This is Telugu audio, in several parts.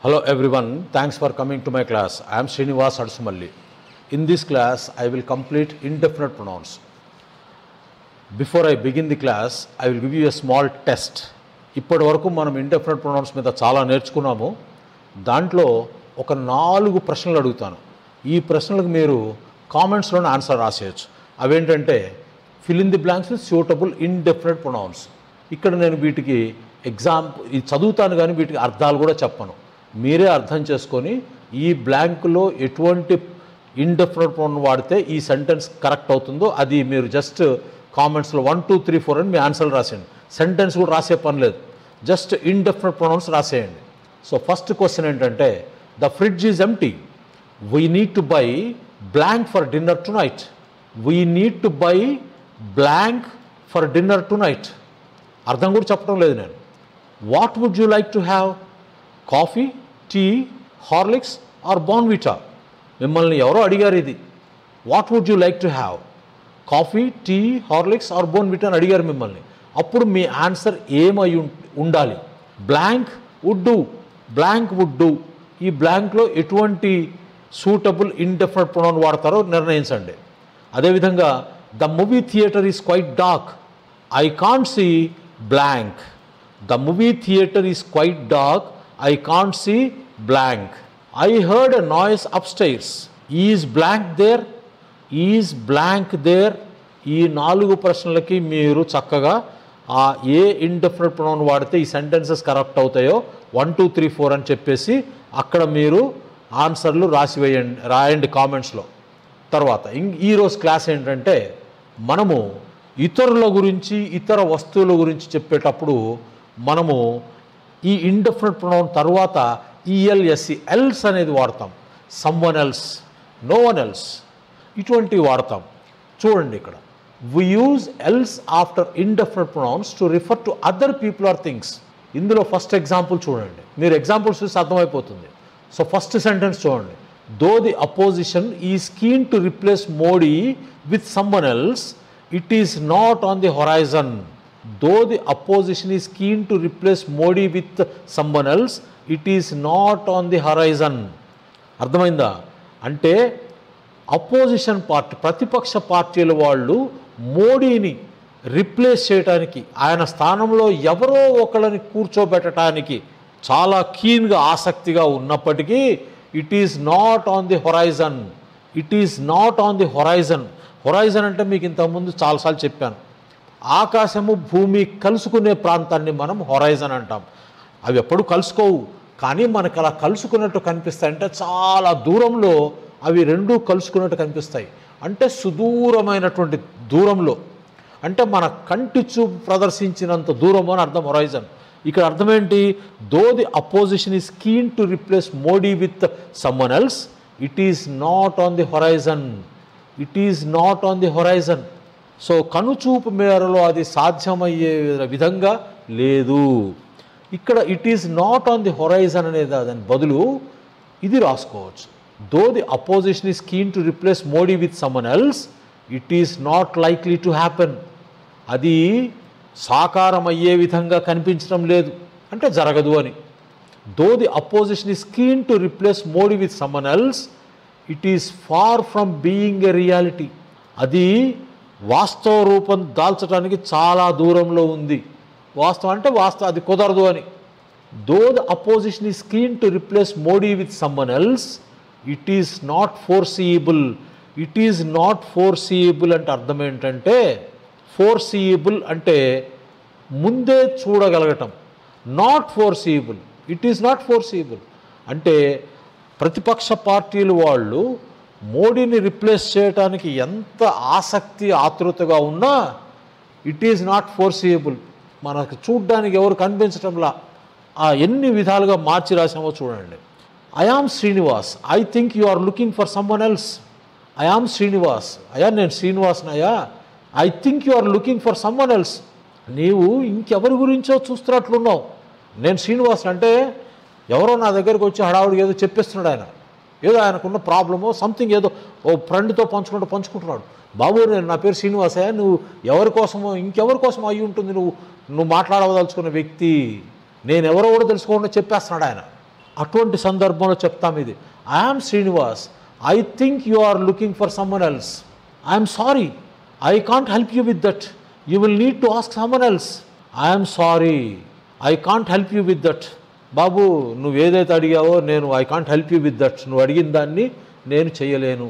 Hello everyone, thanks for coming to my class. I am Srinivas Adsumalli. In this class, I will complete indefinite pronouns. Before I begin the class, I will give you a small test. ఇప్పటి వరకు మనం ఇండెఫినెట్ ప్రొనౌన్స్ మీద చాలా నేర్చుకున్నాము. దాంట్లో ఒక 4 ప్రశ్నలు అడుగుతాను. ఈ ప్రశ్నలకు మీరు కామెంట్స్లోనే ఆన్సర్ రాసేయచ్చు. అవేంటంటే fill in the blanks with suitable indefinite pronouns. ఇక్కడ నేను వీటికి ఇది చదువుతాను కానీ వీటికి అర్థాలు కూడా చెప్పను. మీరే అర్థం చేసుకొని ఈ బ్లాంక్లో ఎటువంటి ఇండెఫినెట్ ప్రొనౌన్ వాడితే ఈ సెంటెన్స్ కరెక్ట్ అవుతుందో అది మీరు జస్ట్ కామెంట్స్లో 1, 2, 3, 4 అని మీ ఆన్సర్లు రాసేయండి. సెంటెన్స్ కూడా రాసే పని లేదు, జస్ట్ ఇండెఫినెట్ ప్రొనౌన్స్ రాసేయండి. సో ఫస్ట్ క్వశ్చన్ ఏంటంటే the fridge is empty. We need to buy blank for dinner tonight. We need to buy blank for dinner tonight. అర్థం కూడా చెప్పడం లేదు నేను. What would you like to have? Coffee, tea, Horlicks or Bournvita? మిమ్మల్ని ఎవరో అడిగారు ఇది. What would you like to have? Coffee, tea, Horlicks or Bournvita అని అడిగారు మిమ్మల్ని. అప్పుడు మీ ఆన్సర్ ఏమై ఉండాలి? Blank would do, blank would do. ఈ బ్లాంక్లో ఎటువంటి సూటబుల్ ఇండెఫినెట్ ప్రొనౌన్ వాడతారో నిర్ణయించండి. అదేవిధంగా the movie theatre is quite dark. I can't see blank. The movie theatre is quite dark. I can't see blank. I heard a noise upstairs. Is blank there? Is blank there? ఈ 4 ప్రశ్నలకి మీరు చక్కగా ఏ ఇండెఫినెట్ ప్రొనౌన్ వాడితే ఈ సెంటెన్సెస్ కరెక్ట్ అవుతాయో 1, 2, 3, 4 అని చెప్పేసి అక్కడ మీరు ఆన్సర్లు రాయండి కామెంట్స్లో. తర్వాత ఈరోజు క్లాస్ ఏంటంటే మనము ఇతరుల గురించి ఇతర వస్తువుల గురించి చెప్పేటప్పుడు మనము ఈ ఇండెఫినెట్ ప్రొనౌన్ తర్వాత ఈఎల్ఎస్సి ఎల్స్ అనేది వాడతాం. Someone else, no one else, ఇటువంటివి వాడతాం. చూడండి ఇక్కడ we use else after indefinite pronouns to refer to other people or things. ఇందులో ఫస్ట్ ఎగ్జాంపుల్ చూడండి. మీరు ఎగ్జాంపుల్స్ చూసి అర్థమైపోతుంది. సో ఫస్ట్ సెంటెన్స్ చూడండి. Though the opposition is keen to replace Modi with someone else, it is not on the horizon. Though the opposition is keen to replace Modi with someone else, it is not on the horizon. అర్థమైందా? అంటే అపోజిషన్ పార్టీ, ప్రతిపక్ష పార్టీల వాళ్ళు మోడీని రిప్లేస్ చేయడానికి, ఆయన స్థానంలో ఎవరో ఒకళ్ళని కూర్చోబెట్టడానికి చాలా కీన్గా ఆసక్తిగా ఉన్నప్పటికీ it is not on the horizon. It is not on the horizon. Horizon అంటే మీకు ఇంతకుముందు చాలాసార్లు చెప్పాను. ఆకాశము భూమి కలుసుకునే ప్రాంతాన్ని మనం హొరైజన్ అంటాం. అవి ఎప్పుడు కలుసుకోవు, కానీ మనకు అలా కలుసుకున్నట్టు కనిపిస్తాయి. అంటే చాలా దూరంలో అవి రెండూ కలుసుకున్నట్టు కనిపిస్తాయి. అంటే సుదూరమైనటువంటి దూరంలో, అంటే మన కంటి చూపు ప్రదర్శించినంత దూరం అని అర్థం హొరైజన్. ఇక్కడ అర్థం ఏంటి? దో the opposition is keen to replace Modi with someone else, it is not on the horizon. It is not on the horizon. So కనుచూపు మేరలో అది సాధ్యమయ్యే విధంగా లేదు. ఇక్కడ it is not on the horizon అనేది దాని బదులు ఇది రాసుకోవచ్చు. దో the opposition is keen to replace Modi with someone else, it is not likely to happen. అది సాకారం అయ్యే విధంగా కనిపించడం లేదు, అంటే జరగదు అని. Though the opposition is keen to replace Modi with someone else, it is far from being a reality. అది వాస్తవ రూపం దాల్చడానికి చాలా దూరంలో ఉంది. వాస్తవం అంటే వాస్తవం, అది కుదరదు అని. Though the opposition is keen to replace Modi with someone else, it is not foreseeable. It is not foreseeable అంటే అర్థం ఏంటంటే, ఫోర్సీయబుల్ అంటే ముందే చూడగలగటం. Not foreseeable, it is not foreseeable అంటే ప్రతిపక్ష పార్టీలు వాళ్ళు మోడీని రిప్లేస్ చేయడానికి ఎంత ఆసక్తి ఆతృతగా ఉన్నా ఇట్ ఈజ్ నాట్ ఫోర్సీయబుల్. మనకు చూడ్డానికి ఎవరు కనిపించటంలా ఎన్ని విధాలుగా మార్చి రాసామో చూడండి. I am Srinivas, I think you are looking for someone else. I am Srinivas, అయ్యా నేను శ్రీనివాస్నయ్యా. I think you are looking for someone else, నీవు ఇంకెవరి గురించో చూస్తున్నట్లున్నావు. నేను శ్రీనివాస్ అంటే ఎవరో నా దగ్గరికి వచ్చి హడావుడికి ఏదో చెప్పేస్తున్నాడు. ఆయన ఏదో ఆయనకున్న ప్రాబ్లమో సంథింగ్ ఏదో ఓ ఫ్రెండ్తో పంచుకుంటున్నాడు. బాబు నా పేరు శ్రీనివాసయ్య, నువ్వు ఎవరి కోసమో ఇంకెవరి కోసమో అయ్యి ఉంటుంది నువ్వు మాట్లాడవదలుచుకున్న వ్యక్తి, నేనెవరో కూడా తెలుసుకోకుండా చెప్పేస్తున్నాడు ఆయన. అటువంటి సందర్భంలో చెప్తాం ఇది. I'm Srinivas, I think you are looking for someone else. I'm sorry, I can't help you with that, you will need to ask someone else. I'm sorry, I can't help you with that. బాబు నువ్వు ఏదైతే అడిగావో నేను I can't help you with that, నువ్వు అడిగిన దాన్ని నేను చేయలేను.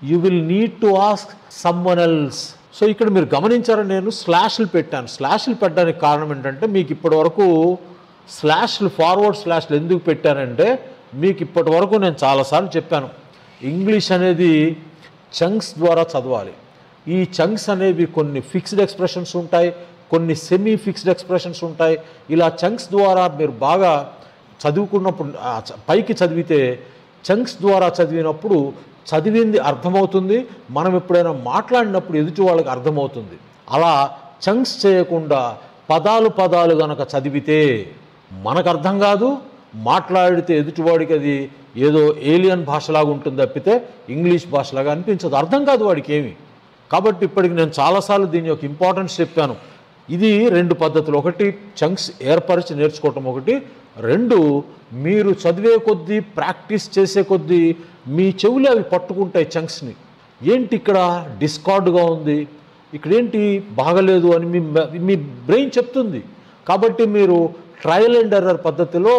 You will need to ask someone else. So ఇక్కడ మీరు గమనించారని నేను స్లాష్లు పెట్టాను. స్లాష్లు పెట్టడానికి కారణం ఏంటంటే మీకు ఇప్పటి వరకు స్లాష్లు, ఫార్వర్డ్ స్లాష్లు ఎందుకు పెట్టానంటే మీకు ఇప్పటి వరకు నేను చాలాసార్లు చెప్పాను, ఇంగ్లీష్ అనేది చంక్స్ ద్వారా చదవాలి. ఈ చంక్స్ అనేవి కొన్ని ఫిక్స్డ్ ఎక్స్ప్రెషన్స్ ఉంటాయి, కొన్ని సెమీ ఫిక్స్డ్ ఎక్స్ప్రెషన్స్ ఉంటాయి. ఇలా చంక్స్ ద్వారా మీరు బాగా చదువుకున్నప్పుడు పైకి చదివితే చంక్స్ ద్వారా చదివినప్పుడు చదివింది అర్థమవుతుంది, మనం ఎప్పుడైనా మాట్లాడినప్పుడు ఎదుటి వాళ్ళకి అర్థమవుతుంది. అలా చంక్స్ చేయకుండా పదాలు కనుక చదివితే మనకు అర్థం కాదు, మాట్లాడితే ఎదుటివాడికి అది ఏదో ఏలియన్ భాషలాగా ఉంటుంది తప్పితే ఇంగ్లీష్ భాషలాగా అనిపించదు, అర్థం కాదు వాడికి ఏమి. కాబట్టి ఇప్పటికి నేను చాలాసార్లు దీని యొక్క ఇంపార్టెన్స్ చెప్పాను. ఇది 2 పద్ధతులు, ఒకటి చంక్స్ ఏర్పరిచి నేర్చుకోవటం, ఒకటి 2 మీరు చదివే కొద్దీ ప్రాక్టీస్ చేసే కొద్దీ మీ చెవులు అవి పట్టుకుంటాయి చంక్స్ని. ఏంటి ఇక్కడ డిస్కార్డ్గా ఉంది, ఇక్కడేంటి బాగలేదు అని మీ బ్రెయిన్ చెప్తుంది. కాబట్టి మీరు ట్రయల్ అండ్ ఎర్రర్ పద్ధతిలో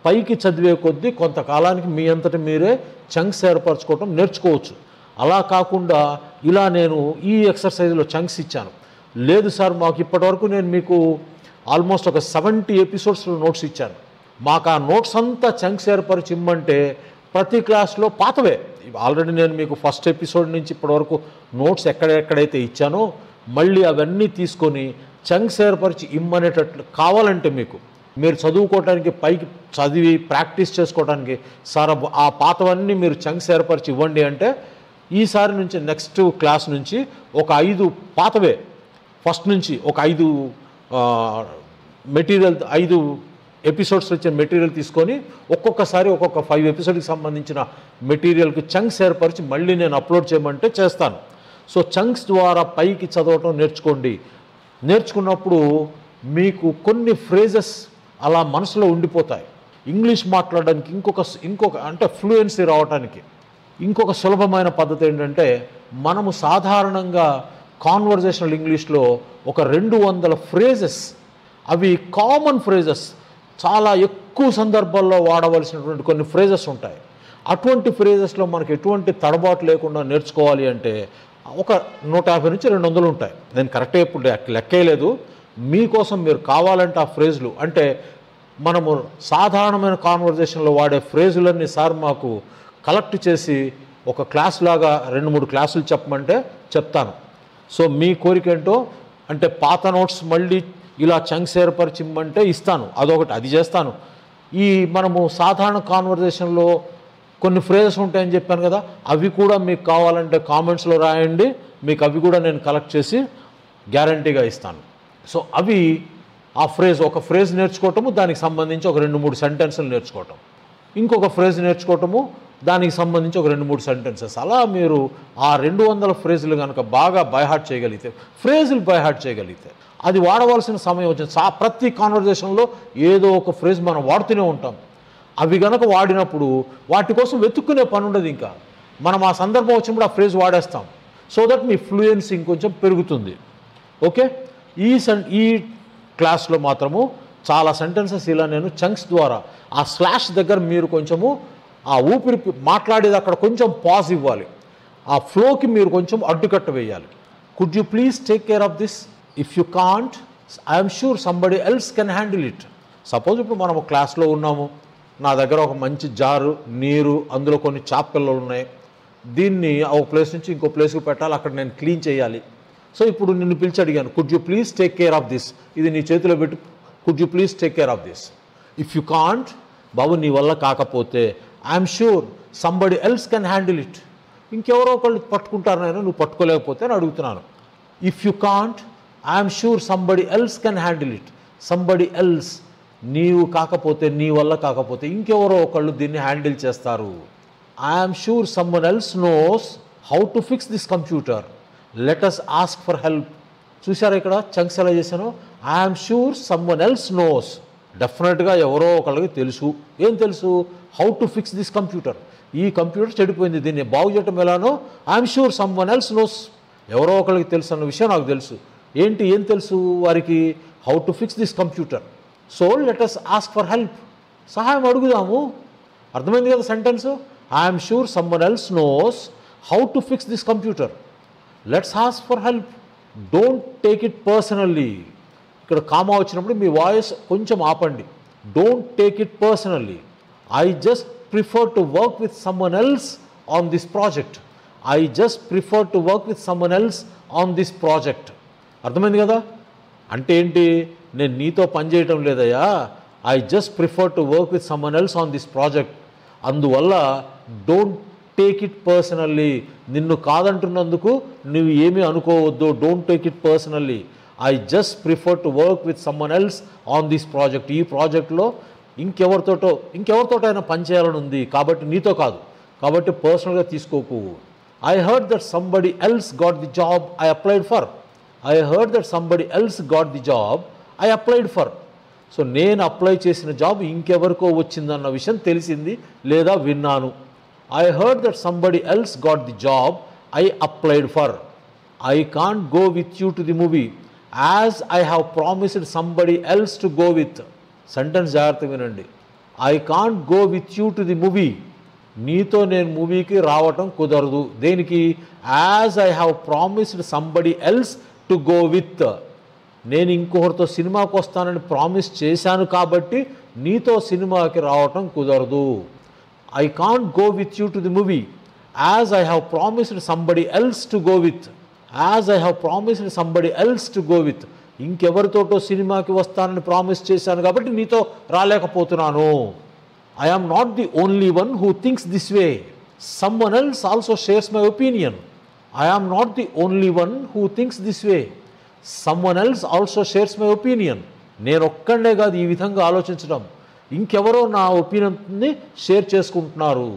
పైకి చదివే కొద్దీ కొంతకాలానికి మీ అంతటి మీరే చంక్స్ ఏర్పరచుకోవటం నేర్చుకోవచ్చు. అలా కాకుండా ఇలా నేను ఈ ఎక్సర్సైజ్లో చంక్స్ ఇచ్చాను, లేదు సార్ మాకు ఇప్పటివరకు నేను మీకు ఆల్మోస్ట్ ఒక 70 ఎపిసోడ్స్లో నోట్స్ ఇచ్చాను, మాకు ఆ నోట్స్ అంతా చంక్స్ ఏర్పరిచి ఇమ్మంటే ప్రతి క్లాస్లో పాతవే. ఆల్రెడీ నేను మీకు ఫస్ట్ ఎపిసోడ్ నుంచి ఇప్పటివరకు నోట్స్ ఎక్కడెక్కడైతే ఇచ్చానో మళ్ళీ అవన్నీ తీసుకొని చంక్స్ ఏర్పరిచి ఇమ్మనేటట్లు కావాలంటే మీరు చదువుకోవడానికి పైకి చదివి ప్రాక్టీస్ చేసుకోవడానికి సార్ ఆ పాతవన్నీ మీరు చంక్స్ ఏర్పరిచి ఇవ్వండి అంటే ఈసారి నుంచి నెక్స్ట్ క్లాస్ నుంచి ఒక 5 పాతవే ఫస్ట్ నుంచి ఒక 5 మెటీరియల్ 5 ఎపిసోడ్స్ వచ్చిన మెటీరియల్ తీసుకొని ఒక్కొక్కసారి ఒక్కొక్క 5 ఎపిసోడ్కి సంబంధించిన మెటీరియల్కి చంక్స్ ఏర్పరిచి మళ్ళీ నేను అప్లోడ్ చేయమంటే చేస్తాను. సో చంక్స్ ద్వారా పైకి చదవటం నేర్చుకోండి. నేర్చుకున్నప్పుడు మీకు కొన్ని ఫ్రేజెస్ అలా మనసులో ఉండిపోతాయి. ఇంగ్లీష్ మాట్లాడడానికి ఇంకొక అంటే ఫ్లూయెన్సీ రావడానికి ఇంకొక సులభమైన పద్ధతి ఏంటంటే మనము సాధారణంగా కాన్వర్జేషనల్ ఇంగ్లీష్లో ఒక 200 ఫ్రేజెస్, అవి కామన్ ఫ్రేజెస్, చాలా ఎక్కువ సందర్భాల్లో వాడవలసినటువంటి కొన్ని ఫ్రేజెస్ ఉంటాయి. అటువంటి ఫ్రేజెస్లో మనకి ఎటువంటి తడబాటు లేకుండా నేర్చుకోవాలి అంటే ఒక 150 నుంచి 200 ఉంటాయి. నేను కరెక్ట్గా ఇప్పుడు లెక్కేయలేదు, మీకోసం మీరు కావాలంటే ఆ ఫ్రేజులు అంటే మనము సాధారణమైన కాన్వర్జేషన్లో వాడే ఫ్రేజులన్నీ సార్ మాకు కలెక్ట్ చేసి ఒక క్లాస్ లాగా 2-3 క్లాసులు చెప్పమంటే చెప్తాను. సో మీ కోరిక ఏంటో అంటే పాత నోట్స్ మళ్ళీ ఇలా చంక్స్ ఏర్పరిచిమ్మంటే ఇస్తాను, అదొకటి అది చేస్తాను. ఈ మనము సాధారణ కాన్వర్జేషన్లో కొన్ని ఫ్రేజెస్ ఉంటాయని చెప్పాను కదా, అవి కూడా మీకు కావాలంటే కామెంట్స్లో రాయండి, మీకు అవి కూడా నేను కలెక్ట్ చేసి గ్యారంటీగా ఇస్తాను. సో అవి ఒక ఫ్రేజ్ నేర్చుకోవటము, దానికి సంబంధించి ఒక 2-3 సెంటెన్సులు నేర్చుకోవటం, ఇంకొక ఫ్రేజ్ నేర్చుకోవటము, దానికి సంబంధించి ఒక 2-3 సెంటెన్సెస్. అలా మీరు ఆ 200 ఫ్రేజులు కనుక బాగా బైహార్ట్ చేయగలిగితే, ఫ్రేజులు బైహార్ట్ చేయగలిగితే అది వాడవలసిన సమయం వచ్చింది. ప్రతి కాన్వర్జేషన్లో ఏదో ఒక ఫ్రేజ్ మనం వాడుతూనే ఉంటాం. అవి కనుక వాడినప్పుడు వాటి కోసం వెతుక్కునే పని ఉండదు, ఇంకా మనం ఆ సందర్భం వచ్చినప్పుడు ఆ ఫ్రేజ్ వాడేస్తాం. సో దట్ మీ ఫ్లూయెన్సీ ఇంకొంచెం పెరుగుతుంది. ఓకే, ఈ క్లాస్లో మాత్రము చాలా సెంటెన్సెస్ ఇలా నేను చంక్స్ ద్వారా ఆ స్లాష్ దగ్గర మీరు కొంచెము ఆ ఊపిరి మాట్లాడేది అక్కడ కొంచెం పాజ్ ఇవ్వాలి, ఆ ఫ్లోకి మీరు కొంచెం అడ్డుకట్ట వేయాలి. Could you please take care of this, if you can't I'm sure somebody else can handle it. Suppose ఇప్పుడు మనం క్లాస్లో ఉన్నాము, నా దగ్గర ఒక మంచి జారు నీరు, అందులో కొన్ని చాప పిల్లలు ఉన్నాయి, దీన్ని ఒక ప్లేస్ నుంచి ఇంకో ప్లేస్కి పెట్టాలి, అక్కడ నేను క్లీన్ చేయాలి. సో ఇప్పుడు నిన్ను పిలిచి అడిగాను, could you please take care of this, ఇది నీ చేతిలో పెట్టి could you please take care of this. If you can't, బాబు నీ వల్ల కాకపోతే I'm sure somebody else can handle it, ఇంకెవరో ఒకళ్ళు పట్టుకుంటారు, నేను నువ్వు పట్టుకోలేకపోతే అని అడుగుతున్నాను. If you can't I'm sure somebody else can handle it. Somebody else, నీవు కాకపోతే, నీ వల్ల కాకపోతే ఇంకెవరో ఒకళ్ళు దీన్ని హ్యాండిల్ చేస్తారు. I'm sure someone else knows how to fix this computer, let us ask for help. చూసారా ఇక్కడ చంక్స్ ఎలా చేశాను, I'm sure someone else knows డెఫినెట్గా ఎవరో ఒకళ్ళకి తెలుసు. ఏం తెలుసు? How to fix this computer. ఈ కంప్యూటర్ చెడిపోయింది, దీన్ని బాగు చేయటం ఎలానో I'm sure someone else knows. ఎవరో ఒకరికి తెలుసు అన్న విషయం నాకు తెలుసు. ఏం తెలుసు వారికి? How to fix this computer. So let us ask for help. సహాయం అడుగుదాము. అర్థమైంది కదా sentence? I'm sure someone else knows how to fix this computer. Let's ask for help. Don't take it personally. ఇక్కడ కామా వచ్చినప్పుడు మీ వాయిస్ కొంచెం ఆపండి. Don't take it personally. I just prefer to work with someone else on this project. I just prefer to work with someone else on this project. అర్థమైంది కదా? అంటే ఏంటి? నేను నీతో పనిచేయటం లేదయ్యా, I just prefer to work with someone else on this project. అందువల్ల డోంట్ టేక్ ఇట్ పర్సనల్లీ. నిన్ను కాదంటున్నందుకు నువ్వు ఏమీ అనుకోవద్దు. Don't take it personally. I just prefer to work with someone else on this project. ఈ ప్రాజెక్ట్లో ఇంకెవరితోటైనా పనిచేయాలని ఉంది, కాబట్టి నీతో కాదు, కాబట్టి పర్సనల్గా తీసుకోకు. I heard that somebody else got the job I applied for. I heard that somebody else got the job I applied for. So నేను అప్లై చేసిన జాబ్ ఇంకెవరికో వచ్చిందన్న విషయం తెలిసింది లేదా విన్నాను. I heard that somebody else got the job I applied for. I can't go with you to the movie as I have promised somebody else to go with. Sentence జాగ్రత్తగా వినండి. I can't go with you to the movie. నీతో నేను మూవీకి రావటం కుదరదు. దేనికి? As I have promised somebody else to go with. నేను ఇంకొకరితో సినిమాకి వస్తానని ప్రామిస్ చేశాను కాబట్టి నీతో సినిమాకి రావటం కుదరదు. I can't go with you to the movie as I have promised somebody else to go with. As I have promised somebody else to go with. ఇంకెవరితోటో సినిమాకి వస్తానని ప్రామిస్ చేశాను కాబట్టి నీతో రాలేకపోతున్నాను. I am not the only one who thinks this way. Someone else also shares my opinion. I am not the only one who thinks this way. Someone else also shares my opinion. నేను ఒక్కడే కాదు ఈ విధంగా ఆలోచించడం, ఇంకెవరో నా ఒపీనియన్ని షేర్ చేసుకుంటున్నారు.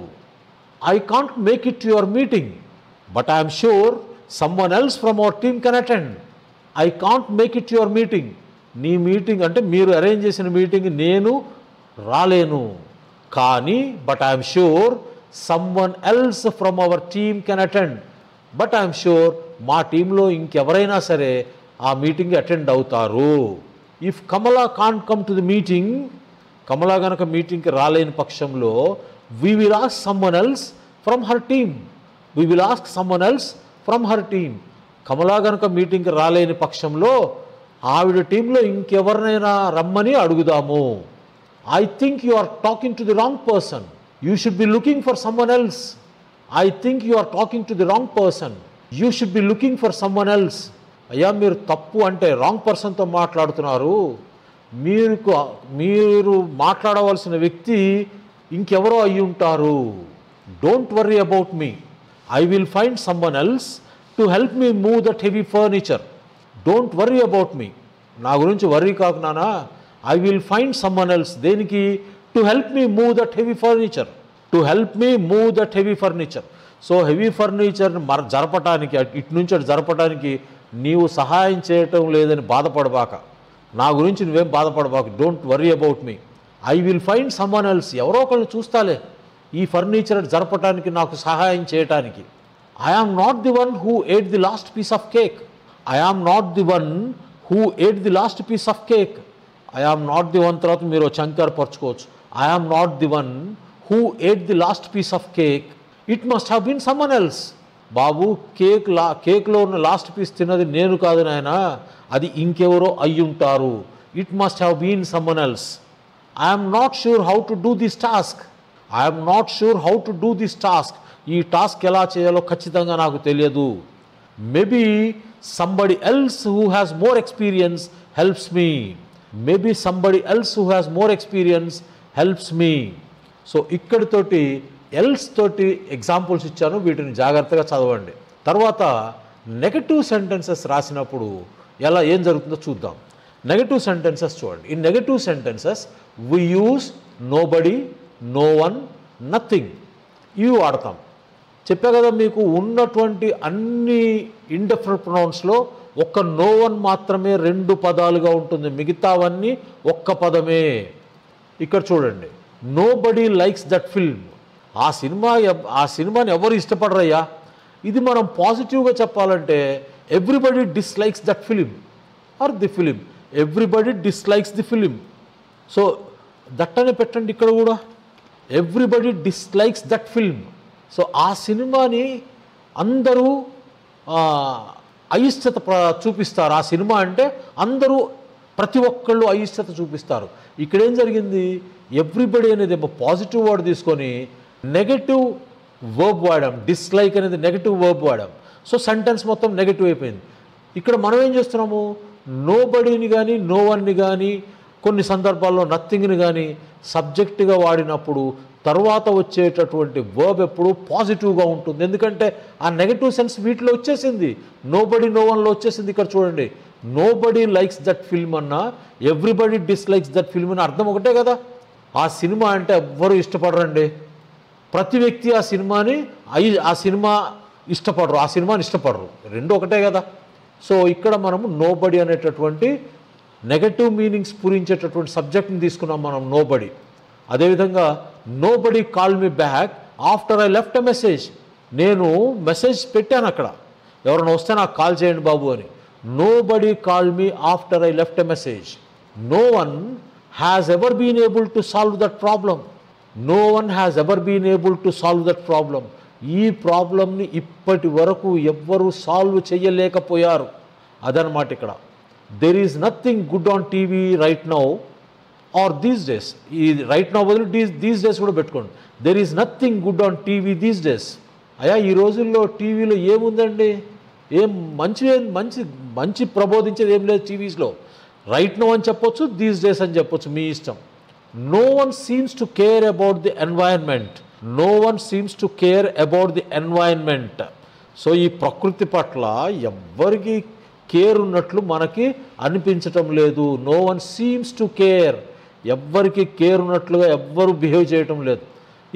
I can't make it to your meeting but I'm sure someone else from our team can attend. I can't make it your meeting. నీ మీటింగ్ అంటే మీరు అరేంజ్ చేసిన మీటింగ్ నేను రాలేను, కానీ but I'm sure someone else from our team can attend. But I'm sure మా టీంలో ఇంకెవరైనా సరే ఆ మీటింగ్ అటెండ్ అవుతారు. If Kamala can't come to the meeting, Kamala కనుక మీటింగ్కి రాలేని పక్షంలో we will ask someone else from her team. We will ask someone else from her team. Kamala కనుక మీటింగ్కి రాలేని పక్షంలో ఆవిడ టీంలో ఇంకెవరినైనా రమ్మని అడుగుదాము. I think you are talking to the wrong person. You should be looking for someone else. I think you are talking to the wrong person. You should be looking for someone else. అయ్యా మీరు తప్పు అంటే రాంగ్ పర్సన్తో మాట్లాడుతున్నారు. మీరు మాట్లాడవలసిన వ్యక్తి ఇంకెవరో అయి ఉంటారు. Don't worry about me. I will find someone else to help me move that heavy furniture. Don't worry about me. నా గురించి వర్రీ కాకు నానా. I will find someone else. దేనికి? To help me move that heavy furniture. To help me move that heavy furniture. So heavy ఫర్నిచర్ని జరపటానికి, ఇటు నుంచి అటు జరపటానికి నీవు సహాయం చేయటం లేదని బాధపడబాక. నా గురించి నువ్వేం బాధపడబాక. Don't worry about me. I will find someone else. ఎవరో ఒకళ్ళు చూస్తాలే ఈ ఫర్నిచర్ జరపటానికి, నాకు సహాయం చేయటానికి. I am not the one who ate the last piece of cake. I am not the one who ate the last piece of cake. I am not the one తర్వాత మీరు చంకారు పరుచుకోవచ్చు. I am not the one who ate the last piece of cake. It must have been someone else. బాబు కేక్లో ఉన్న లాస్ట్ పీస్ తిన్నది నేను కాదు నాయన, అది ఇంకెవరో అయ్యుంటారు. It must have been someone else. I'm not sure how to do this task. I'm not sure how to do this task. ఈ టాస్క్ ఎలా చేయాలో ఖచ్చితంగా నాకు తెలియదు. Maybe somebody else who has more experience helps me. Maybe somebody else who has more experience helps me. So ఇక్కడితోటి ఎల్స్ తోటి ఎగ్జాంపుల్స్ ఇచ్చాను, వీటిని జాగ్రత్తగా చదవండి. తర్వాత నెగటివ్ సెంటెన్సెస్ రాసినప్పుడు ఏం జరుగుతుందో చూద్దాం. నెగటివ్ సెంటెన్సెస్ చూడండి. In negative sentences we use nobody, no one, nothing. ఇవి వాడతాం. చెప్పా కదా మీకు, ఉన్నటువంటి అన్ని ఇండెఫినిట్ ప్రొనౌన్స్లో ఒక్క నో వన్ మాత్రమే 2 పదాలుగా ఉంటుంది, మిగతావన్నీ ఒక్క పదమే. ఇక్కడ చూడండి, nobody likes that film. ఆ సినిమాని ఎవరు ఇష్టపడరయ్యా. ఇది మనం పాజిటివ్గా చెప్పాలంటే everybody dislikes that film or the film, everybody dislikes the film. So that అనే పెట్టండి ఇక్కడ కూడా, everybody dislikes that film. So ఆ సినిమాని అందరూ అయిష్టత చూపిస్తారు. ఆ సినిమా అంటే అందరూ ప్రతి ఒక్కళ్ళు అయిష్టత చూపిస్తారు. ఇక్కడేం జరిగింది, ఎవ్రీబడి అనేది పాజిటివ్ వర్డ్ తీసుకొని నెగటివ్ వర్బ్ వాడాం, డిస్లైక్ అనేది నెగటివ్ వర్బ్ వాడాం. సో సెంటెన్స్ మొత్తం నెగటివ్ అయిపోయింది. ఇక్కడ మనం ఏం చేస్తున్నాము, నో బడీని కానీ నో వన్ని కానీ కొన్ని సందర్భాల్లో నథింగ్ని కానీ సబ్జెక్టుగా వాడినప్పుడు తర్వాత వచ్చేటటువంటి వర్బ్ ఎప్పుడు పాజిటివ్గా ఉంటుంది. ఎందుకంటే ఆ నెగటివ్ సెన్స్ వీటిలో వచ్చేసింది, నో బడీ నో వన్లో వచ్చేసింది. ఇక్కడ చూడండి, nobody likes that film అన్నా ఎవ్రీబడి డిస్లైక్స్ దట్ ఫిల్మ్ అని అర్థం ఒకటే కదా. ఆ సినిమా అంటే ఎవ్వరూ ఇష్టపడరండి, ప్రతి వ్యక్తి ఆ సినిమా ఇష్టపడరు, ఆ సినిమాని ఇష్టపడరు, రెండు ఒకటే కదా. సో ఇక్కడ మనము నో బడీ అనేటటువంటి నెగటివ్ మీనింగ్స్ పూరించేటటువంటి సబ్జెక్ట్ని తీసుకున్నాం మనం, నో బడీ. అదేవిధంగా nobody call me back after I left a message. నేను మెసేజ్ పెట్టాను అక్కడ, ఎవరైనా వస్తే నాకు కాల్ చేయండి బాబు అని. Nobody call me after I left a message. No one has ever been able to solve that problem. No one has ever been able to solve that problem. ఈ ప్రాబ్లమ్ని ఇప్పటి వరకు ఎవ్వరూ సాల్వ్ చేయలేకపోయారు, అదనమాట ఇక్కడ. There is nothing good on TV right now or these days. ఈ రైట్ నౌ బదులు దీస్ డేస్ కూడా పెట్టుకోండి. There is nothing good on TV these days. అయ్యా ఈ రోజుల్లో టీవీలో ఏముందండి, ఏం మంచి ప్రబోధించేది ఏం లేదు టీవీస్లో. రైట్ నౌ అని చెప్పొచ్చు, దీస్ డేస్ అని చెప్పొచ్చు, మీ ఇష్టం. No one seems to care about the environment. No one seems to care about the environment. So ఈ ప్రకృతి పట్ల ఎవ్వరికి కేర్ ఉన్నట్లు మనకి అనిపించటం లేదు. No one seems to care, ఎవ్వరికి కేర్ ఉన్నట్లుగా ఎవ్వరు బిహేవ్ చేయటం లేదు.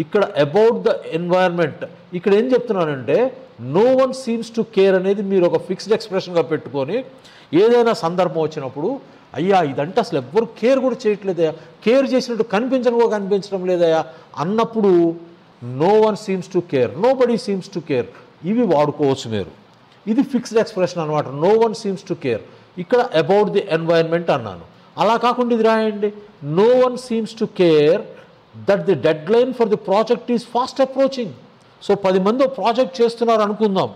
ఇక్కడ అబౌట్ ద ఎన్వైరన్మెంట్, ఇక్కడ ఏం చెప్తున్నానంటే no one seems to care అనేది మీరు ఒక ఫిక్స్డ్ ఎక్స్ప్రెషన్గా పెట్టుకొని ఏదైనా సందర్భం వచ్చినప్పుడు, అయ్యా ఇదంటే అసలు ఎవ్వరు కేర్ కూడా చేయట్లేదయా, కేర్ చేసినట్టు కనిపించడం లేదయా అన్నప్పుడు no one seems to care, nobody seems to care, ఇవి వాడుకోవచ్చు మీరు. ఇది ఫిక్స్డ్ ఎక్స్ప్రెషన్ అనమాట, no one seems to care. ఇక్కడ అబౌట్ ది ఎన్వైరన్మెంట్ అన్నాను. అలా కాకుండా ఇది రాయండి, no one seems to care that the deadline for the project is fast approaching. So 10 మంది ప్రాజెక్ట్ చేస్తున్నారు అనుకుందాం.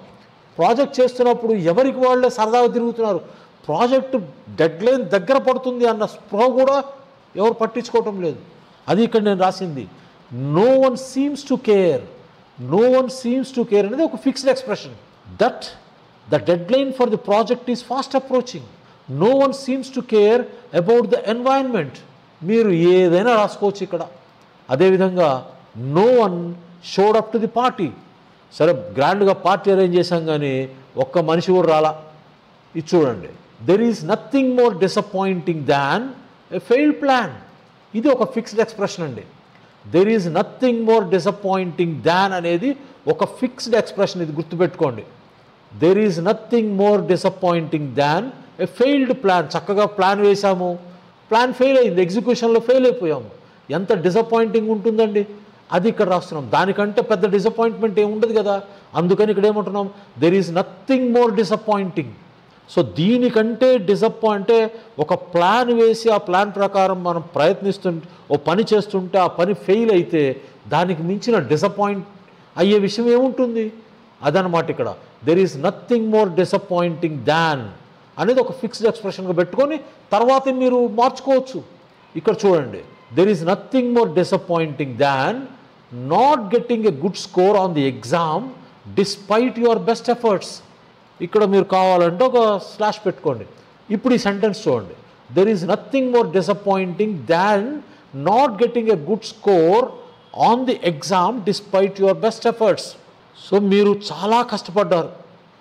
ప్రాజెక్ట్ చేస్తున్నప్పుడు ఎవరికి వాళ్ళే సరదాగా తిరుగుతున్నారు, ప్రాజెక్టు డెడ్ లైన్ దగ్గర పడుతుంది అన్న స్పృహ కూడా ఎవరు పట్టించుకోవటం లేదు. అది ఇక్కడ నేను రాసింది, no one seems to care. No one seems to care అనేది ఒక fixed expression. That the deadline for the project is fast approaching. No one seems to care about the environment. మీరు ఏదైనా రాసుకోవచ్చు ఇక్కడ. అదేవిధంగా no one showed up to the party. సరే గ్రాండ్గా పార్టీ అరేంజ్ చేశాం కానీ ఒక్క మనిషి కూడా రాలా. ఇది చూడండి, there is nothing more disappointing than a failed plan. ఇది ఒక ఫిక్స్డ్ ఎక్స్ప్రెషన్ అండి. There is nothing more disappointing than అనేది ఒక ఫిక్స్డ్ ఎక్స్ప్రెషన్, ఇది గుర్తుపెట్టుకోండి. There is nothing more disappointing than a failed plan. చక్కగా ప్లాన్ వేసాము, ప్లాన్ ఫెయిల్ అయింది, ఎగ్జిక్యూషన్లో ఫెయిల్ అయిపోయాము. ఎంత డిసప్పాయింటింగ్ ఉంటుందండి, అది ఇక్కడ రాస్తున్నాం. దానికంటే పెద్ద డిసప్పాయింట్మెంట్ ఏముండదు కదా. అందుకని ఇక్కడ ఏమంటున్నాం, there is nothing more disappointing. So దీనికంటే అంటే ఒక ప్లాన్ వేసి ఆ ప్లాన్ ప్రకారం మనం ప్రయత్నిస్తుంటే ఓ పని చేస్తుంటే ఆ పని ఫెయిల్ అయితే దానికి మించిన డిసప్పాయింట్ అయ్యే విషయం ఏముంటుంది, అదనమాట ఇక్కడ. There is nothing more disappointing than అనేది ఒక ఫిక్స్డ్ ఎక్స్ప్రెషన్గా పెట్టుకొని తర్వాత మీరు మార్చుకోవచ్చు. ఇక్కడ చూడండి, there is nothing more disappointing than not getting a good score on the exam despite your best efforts. ఇక్కడ మీరు కావాలంటే ఒక స్లాష్ పెట్టుకోండి. ఇప్పుడు ఈ సెంటెన్స్ చూడండి, there is nothing more disappointing than not getting a good score on the exam despite your best efforts. So మీరు చాలా కష్టపడ్డారు,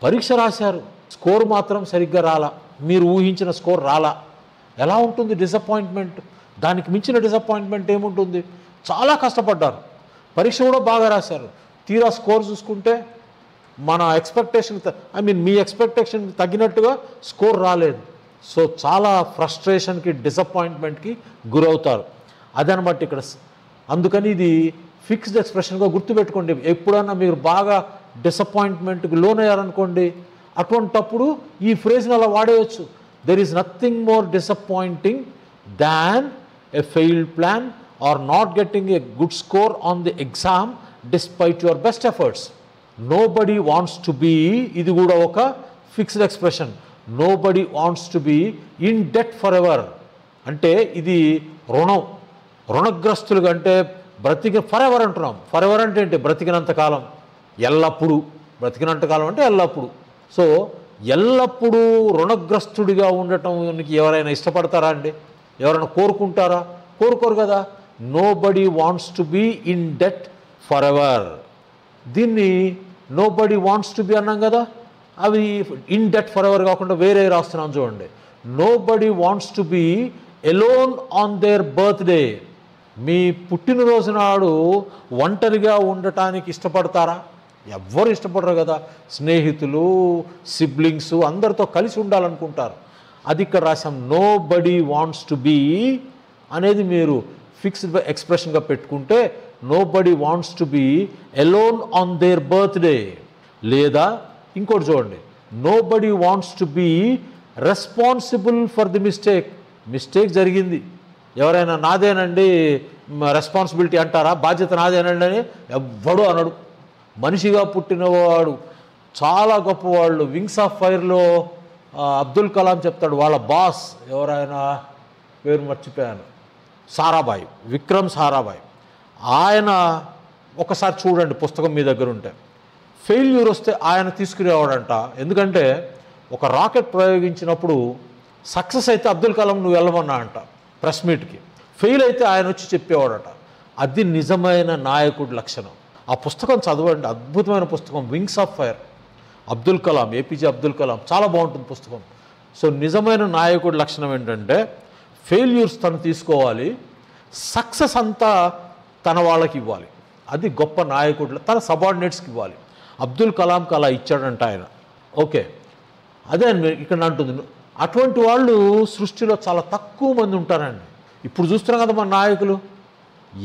పరీక్ష రాశారు, స్కోర్ మాత్రం సరిగ్గా రాలా, మీరు ఊహించిన స్కోర్ రాలా. ఎలా ఉంటుంది డిసప్పాయింట్మెంట్? దానికి మించిన డిసప్పాయింట్మెంట్ ఏముంటుంది? చాలా కష్టపడ్డారు, పరీక్ష కూడా బాగా రాశారు, తీరా స్కోర్ చూసుకుంటే మన ఎక్స్పెక్టేషన్ మీ ఎక్స్పెక్టేషన్ తగ్గినట్టుగా స్కోర్ రాలేదు. సో చాలా ఫ్రస్ట్రేషన్కి, డిసప్పాయింట్మెంట్కి గురవుతారు. అదనమాట ఇక్కడ. అందుకని ఇది ఫిక్స్డ్ ఎక్స్ప్రెషన్గా గుర్తుపెట్టుకోండి. ఎప్పుడన్నా మీరు బాగా డిసప్పాయింట్మెంట్కి లోనయ్యారనుకోండి, అటువంటప్పుడు ఈ ఫ్రేజ్ని అలా వాడేయచ్చు. There is nothing more disappointing than a failed plan or not getting a good score on the exam despite your best efforts. Nobody wants to be, ఇది కూడా ఒక fixed expression. Nobody wants to be in debt forever. అంటే ఇది రుణగ్రస్తులుగా, అంటే ఫర్ ఎవర్ అంటున్నాం. ఫర్ ఎవర్ అంటే ఏంటి? బ్రతికినంత కాలం, ఎల్లప్పుడూ. బ్రతికినంత కాలం అంటే ఎల్లప్పుడూ. సో ఎల్లప్పుడూ రుణగ్రస్తుడిగా ఉండటానికి ఎవరైనా ఇష్టపడతారా అండి? ఎవరైనా కోరుకుంటారా? కోరుకోరు కదా. Nobody wants to be in debt forever. దీన్ని నోబడీ వాంట్స్ టు బీ అన్నాం కదా, అవి ఇన్ డెట్ ఫర్ ఎవర్ కాకుండా వేరే రాస్తున్నాం చూడండి. Nobody wants to be alone on their birthday. మీ పుట్టినరోజు నాడు ఒంటరిగా ఉండటానికి ఇష్టపడతారా? ఎవ్వరు ఇష్టపడరు కదా. స్నేహితులు, సిబ్లింగ్స్ అందరితో కలిసి ఉండాలనుకుంటారు. అది ఇక్కడ రాసాం. నోబడీ వాంట్స్ టు బీ అనేది మీరు ఫిక్స్డ్ ఎక్స్ప్రెషన్గా పెట్టుకుంటే nobody wants to be alone on their birthday. లేదా ఇంకోటి చూడండి, nobody wants to be responsible for the mistake. Mistake జరిగింది, ఎవరైనా నాదేనండి రెస్పాన్సిబిలిటీ అంటారా? బాధ్యత నాదేనండి అని ఎవ్వడూ అనడు. మనిషిగా పుట్టినవాడు చాలా గొప్పవాళ్ళు. వింగ్స్ ఆఫ్ ఫైర్లో అబ్దుల్ కలాం చెప్తాడు, వాళ్ళ బాస్ ఎవరైనా పేరు మర్చిపోయాను, సారాభాయ్, విక్రమ్ సారాభాయ్. ఆయన ఒకసారి చూడండి పుస్తకం మీ దగ్గర ఉంటే, ఫెయిల్యూర్ వస్తే ఆయన తీసుకునేవాడంట. ఎందుకంటే ఒక రాకెట్ ప్రయోగించినప్పుడు సక్సెస్ అయితే అబ్దుల్ కలాం నువ్వు వెళ్ళమన్నా అంట ప్రెస్ మీట్కి, ఫెయిల్ అయితే ఆయన వచ్చి చెప్పేవాడట. అది నిజమైన నాయకుడి లక్షణం. ఆ పుస్తకం చదవండి, అద్భుతమైన పుస్తకం, wings of fire, Abdul Kalam, APJ Abdul Kalam. చాలా బాగుంటుంది పుస్తకం. సో నిజమైన నాయకుడి లక్షణం ఏంటంటే ఫెయిల్యూర్స్ తను తీసుకోవాలి, సక్సెస్ అంతా తన వాళ్ళకి ఇవ్వాలి. అది గొప్ప నాయకుడు, తన సబార్డినేట్స్కి ఇవ్వాలి. అబ్దుల్ కలాంకి అలా ఇచ్చాడంట ఆయన. ఓకే, అదే ఇక్కడ అంటుంది. అటువంటి వాళ్ళు సృష్టిలో చాలా తక్కువ మంది ఉంటారండి. ఇప్పుడు చూస్తున్నాం కదా మన నాయకులు,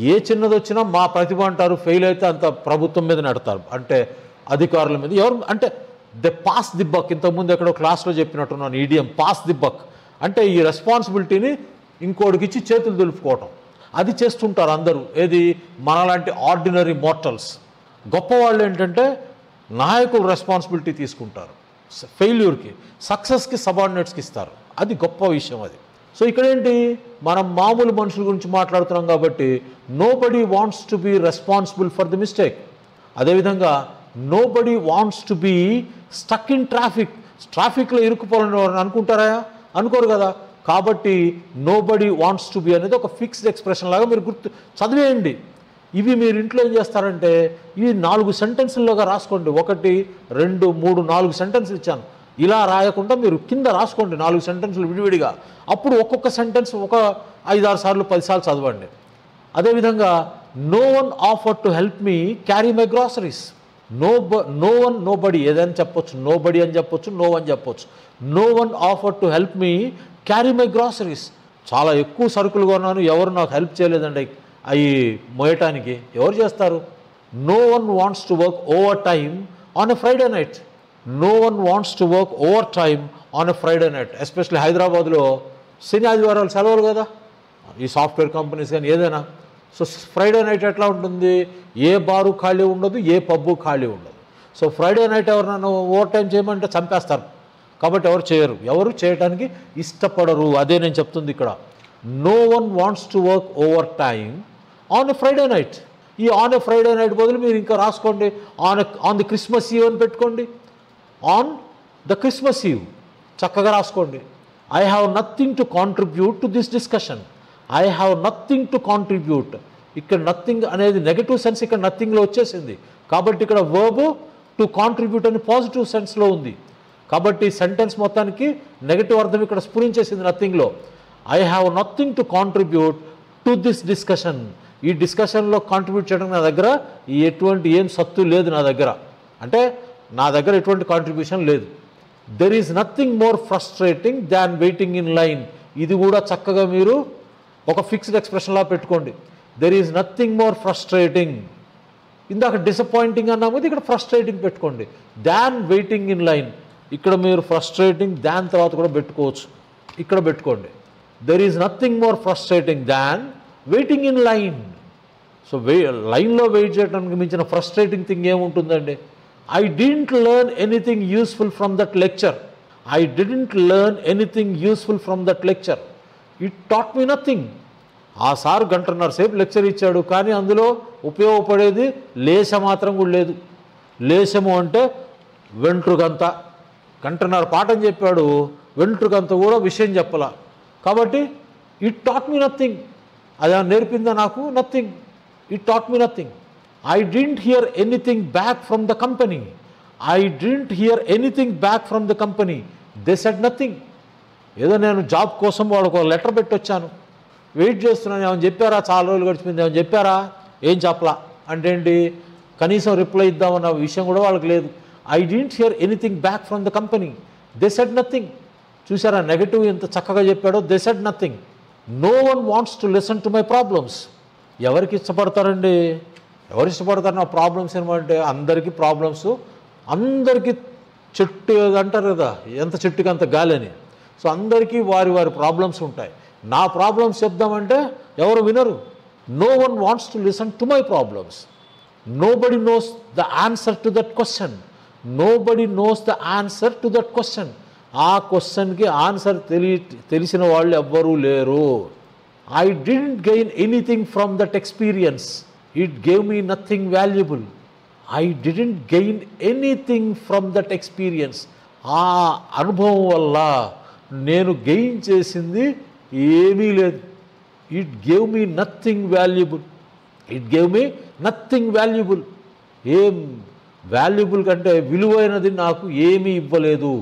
ఏ చిన్నది వచ్చినా మా ప్రతిభ అంటారు, ఫెయిల్ అయితే అంత ప్రభుత్వం మీద నడతారు, అంటే అధికారుల మీద. ఎవరు అంటే దే పాస్ ది బక్. ఇంతకుముందు ఎక్కడో క్లాస్లో చెప్పినట్టున్నాను ఈడియం, పాస్ ది బక్. అంటే ఈ రెస్పాన్సిబిలిటీని ఇంకోటికి ఇచ్చి చేతులు దులుపుకోవటం, అది చేస్తుంటారు అందరూ. ఏది? మనలాంటి ఆర్డినరీ మోర్టల్స్. గొప్పవాళ్ళు ఏంటంటే నాయకులు రెస్పాన్సిబిలిటీ తీసుకుంటారు, ఫెయిల్యూర్కి, సక్సెస్కి సబార్డినేట్స్కి ఇస్తారు. అది గొప్ప విషయం అది. సో ఇక్కడేంటి, మనం మామూలు మనుషుల గురించి మాట్లాడుతున్నాం కాబట్టి nobody wants to be responsible for the mistake. అదేవిధంగా nobody wants to be stuck in traffic. ట్రాఫిక్లో ఇరుక్కుపోవాలని అనుకుంటారా? అనుకోరు కదా. కాబట్టి నోబడీ వాంట్స్ టు బీ అనేది ఒక ఫిక్స్డ్ ఎక్స్ప్రెషన్ లాగా మీరు చదివేయండి. ఇవి మీరు ఇంట్లో ఏం చేస్తారంటే ఈ 4 సెంటెన్సుల్లోగా రాసుకోండి. 1, 2, 3, 4 సెంటెన్సులు ఇచ్చాను. ఇలా రాయకుండా మీరు కింద రాసుకోండి 4 సెంటెన్సులు విడివిడిగా. అప్పుడు ఒక్కొక్క సెంటెన్స్ ఒక 5-6 సార్లు 10 సార్లు చదవండి. అదేవిధంగా no one offer to help me carry my groceries. No one, nobody ఏదైనా చెప్పొచ్చు, నోబడీ అని చెప్పొచ్చు, నో అని చెప్పొచ్చు. No one offer to help me carry my groceries. చాలా ఎక్కువ సరుకులు కొన్నాను, ఎవరు నాకు హెల్ప్ చేయలేదండి అవి మోయటానికి. ఎవరు చేస్తారు? No one wants to work overtime on a Friday night. No one wants to work overtime on a Friday night. Especially హైదరాబాద్లో శని ఆదివారాలు సెలవులు కదా, ఈ సాఫ్ట్వేర్ కంపెనీస్ కానీ ఏదైనా. సో ఫ్రైడే నైట్ ఎట్లా ఉంటుంది? ఏ బారు ఖాళీ ఉండదు, ఏ పబ్బు ఖాళీ ఉండదు. సో ఫ్రైడే నైట్ ఎవరినైనా ఓవర్ టైం చేయమంటే చంపేస్తారు. కాబట్టి ఎవరు చేయరు, ఎవరు చేయడానికి ఇష్టపడరు. అదే నేను చెప్తుంది ఇక్కడ. No one wants to work overtime on a Friday night. ఈ ఆన్ ఎ ఫ్రైడే నైట్ బదులు మీరు ఇంకా రాసుకోండి ఆన్ ది క్రిస్మస్ ఈవ్ అని పెట్టుకోండి. ఆన్ ద క్రిస్మస్ ఈవ్ చక్కగా రాసుకోండి. I have nothing to contribute to this discussion. I have nothing to contribute. ఇక్కడ నథింగ్ అనేది నెగటివ్ సెన్స్ ఇక్కడ నథింగ్లో వచ్చేసింది. కాబట్టి ఇక్కడ వర్బ్ టు కాంట్రిబ్యూట్ అని పాజిటివ్ సెన్స్లో ఉంది. కాబట్టి సెంటెన్స్ మొత్తానికి నెగటివ్ అర్థం ఇక్కడ స్ఫురించేసింది నథింగ్లో. I have nothing to contribute to this discussion. ఈ డిస్కషన్లో కాంట్రిబ్యూట్ చేయడం నా దగ్గర ఎటువంటి ఏం సత్తు లేదు నా దగ్గర. అంటే నా దగ్గర ఎటువంటి కాంట్రిబ్యూషన్ లేదు. There is nothing more frustrating than waiting in line. ఇది కూడా చక్కగా మీరు ఒక ఫిక్స్డ్ ఎక్స్ప్రెషన్లా పెట్టుకోండి. There is nothing more frustrating. ఇందాక డిసప్పాయింటింగ్ అన్నాము, ఇక్కడ ఫ్రస్ట్రేటింగ్ పెట్టుకోండి. దాన్ వెయిటింగ్ ఇన్ లైన్. ఇక్కడ మీరు ఫ్రస్ట్రేటింగ్ దాన్ తర్వాత కూడా పెట్టుకోవచ్చు, ఇక్కడ పెట్టుకోండి. There is nothing more frustrating than waiting in line. So లైన్లో వెయిట్ చేయడానికి మించిన ఫ్రస్ట్రేటింగ్ థింగ్ ఏముంటుందండి? I didn't learn anything useful from that lecture. I didn't learn anything useful from that lecture. It taught me nothing. ఆ సార్ గంటన్నర సేపు లెక్చర్ ఇచ్చాడు, కానీ అందులో ఉపయోగపడేది లేశ మాత్రం కూడా లేదు. లేశము అంటే వెంట్రుకంత. గంటన్నర పాఠం చెప్పాడు, వెంట్రుకంత కూడా విషయం చెప్పాల. కాబట్టి ఇట్ టాట్ మీ నథింగ్. అది నేర్పిందా నాకు? Nothing. It taught me nothing. I didn't hear anything back from the company. I didn't hear anything back from the company. They said nothing. ఏదో నేను జాబ్ కోసం వాళ్ళకు ఒక లెటర్ పెట్టొచ్చాను, వెయిట్ చేస్తున్నాను. ఏమైనా చెప్పారా? చాలా రోజులు గడిచిపోయింది, ఏమైనా చెప్పారా? ఏం చెప్పలా అంటే ఏంటి? కనీసం రిప్లై ఇద్దామన్న విషయం కూడా వాళ్ళకి లేదు. I didn't hear anything back from the company. They said nothing. చూసారా నెగటివ్ ఎంత చక్కగా చెప్పాడో? They said nothing. No one wants to listen to my problems. ఎవరికి ఇష్టపడతారండి? ఎవరు ఇష్టపడతారు నా ప్రాబ్లమ్స్ ఏమంటే? అందరికీ ప్రాబ్లమ్స్. అందరికీ చెట్టు అంటారు కదా, ఎంత చెట్టుకి అంత గాలి అని. సో అందరికీ వారి వారి ప్రాబ్లమ్స్ ఉంటాయి. నా ప్రాబ్లమ్స్ చెప్దామంటే ఎవరు వినరు. No one wants to listen to my problems. Nobody knows the answer to that question. Nobody knows the answer to that question. ఆ క్వశ్చన్కి ఆన్సర్ తెలిసిన వాళ్ళు ఎవ్వరూ లేరు. I didn't gain anything from that experience. It gave me nothing valuable. I didn't gain anything from that experience. ఆ అనుభవం వల్ల నేను గెయిన్ చేసింది ఏమీ లేదు. It gave me nothing valuable. It gave me nothing valuable. ఏం వాల్యుబుల్ కంటే విలువైనది నాకు ఏమీ ఇవ్వలేదు.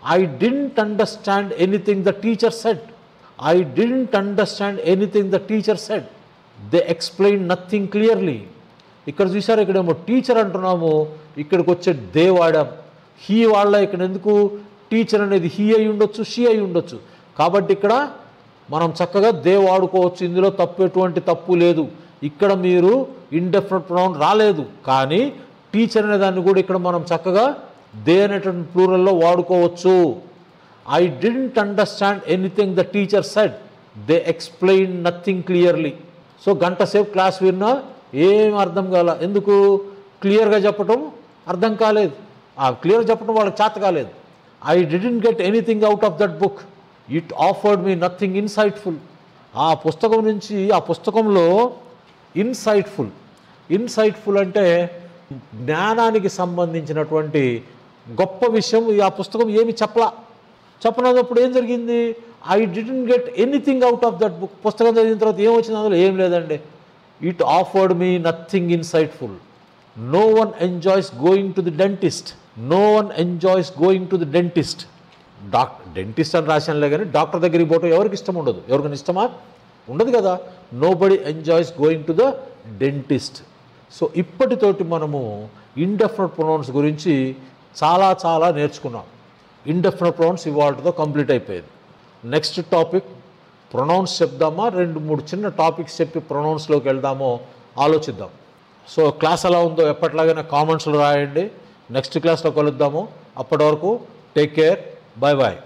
I didn't understand anything the teacher said. I didn't understand anything the teacher said. They explain nothing clearly. ఇక్కడ చూసారు, ఇక్కడేమో టీచర్ అంటున్నాము, ఇక్కడికి వచ్చే దే వాడాం. హీ వాళ్ళ ఇక్కడ ఎందుకు? టీచర్ అనేది హీ అయి ఉండొచ్చు, షీ అయి ఉండొచ్చు. కాబట్టి ఇక్కడ మనం చక్కగా దే వాడుకోవచ్చు. ఇందులో ఎటువంటి తప్పు లేదు. ఇక్కడ మీరు ఇండెఫినిట్ ప్రొనౌన్ రాలేదు, కానీ టీచర్ అనే దాన్ని కూడా ఇక్కడ మనం చక్కగా దే అనేటువంటి ప్లూరల్లో వాడుకోవచ్చు. I didn't understand anything the teacher said. They explain nothing clearly. So గంట సేపు క్లాస్ విన్నా ఏం అర్థం కాల. ఎందుకు? క్లియర్గా చెప్పటం అర్థం కాలేదు. క్లియర్గా చెప్పడం వాళ్ళకి చేత కాలేదు. I didn't get anything out of that book. It offered me nothing insightful. ఆ పుస్తకం నుంచి, ఆ పుస్తకంలో ఇన్సైట్ఫుల్ అంటే జ్ఞానానికి సంబంధించినటువంటి గొప్ప విషయం ఆ పుస్తకం ఏమి చెప్పనప్పుడు ఏం జరిగింది? I didn't get anything out of that book. పుస్తకం చదివిన తర్వాత ఏమొచ్చింది? అందులో ఏం లేదండి. It offered me nothing insightful. No one enjoys going to the dentist. No one enjoys going to the dentist. Dentist అని రాశానులే, కానీ డాక్టర్ దగ్గరికి పోవటం ఎవరికి ఇష్టం ఉండదు. ఎవరికైనా ఇష్టమా? ఉండదు కదా. Nobody enjoys going to the dentist. So ఇప్పటితోటి మనము ఇండెఫినిట్ ప్రొనౌన్స్ గురించి చాలా నేర్చుకున్నాం. ఇండెఫినిట్ ప్రొనౌన్స్ ఇవాళతో కంప్లీట్ అయిపోయింది. నెక్స్ట్ టాపిక్ ప్రొనౌన్స్ చెప్దామా, 2-3 చిన్న టాపిక్స్ చెప్పి ప్రొనౌన్స్లోకి వెళ్దామో ఆలోచిద్దాం. సో క్లాస్ ఎలా ఉందో ఎప్పటిలాగైనా కామెంట్స్లో రాయండి. నెక్స్ట్ క్లాస్లో కలుద్దాము. అప్పటి వరకు టేక్ కేర్. Bye bye.